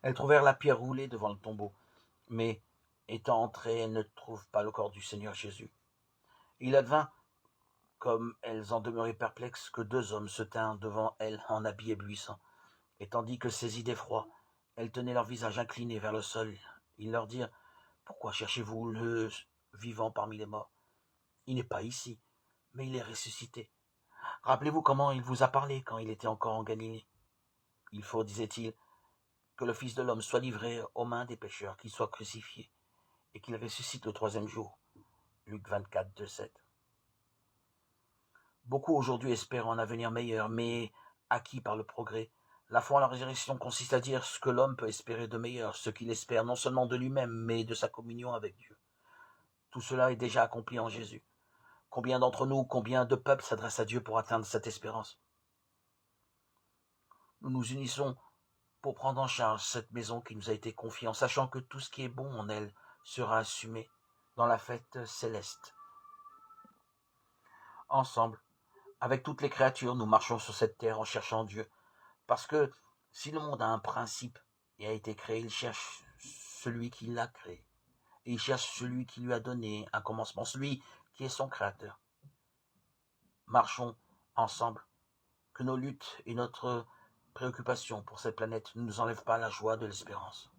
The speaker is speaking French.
Elles trouvèrent la pierre roulée devant le tombeau, mais, étant entrées, elles ne trouvent pas le corps du Seigneur Jésus. Il advint, comme elles en demeuraient perplexes, que deux hommes se tinrent devant elles en habits éblouissants, et tandis que, saisies d'effroi, elles tenaient leur visage incliné vers le sol, ils leur dirent: Pourquoi cherchez-vous le vivant parmi les morts? Il n'est pas ici, mais il est ressuscité. Rappelez-vous comment il vous a parlé quand il était encore en Galilée. Il faut, disait-il, que le Fils de l'homme soit livré aux mains des pécheurs, qu'il soit crucifié, et qu'il ressuscite le troisième jour. Luc 24, 2-7. Beaucoup aujourd'hui espèrent un avenir meilleur, mais acquis par le progrès. La foi en la résurrection consiste à dire ce que l'homme peut espérer de meilleur, ce qu'il espère non seulement de lui-même, mais de sa communion avec Dieu. Tout cela est déjà accompli en Jésus. Combien d'entre nous, combien de peuples s'adressent à Dieu pour atteindre cette espérance? Nous nous unissons pour prendre en charge cette maison qui nous a été confiée, en sachant que tout ce qui est bon en elle sera assumé dans la fête céleste. Ensemble, avec toutes les créatures, nous marchons sur cette terre en cherchant Dieu, parce que si le monde a un principe et a été créé, il cherche celui qui l'a créé, et il cherche celui qui lui a donné un commencement, celui qui est son créateur. Marchons ensemble, que nos luttes et notre préoccupation pour cette planète ne nous enlèvent pas la joie de l'espérance.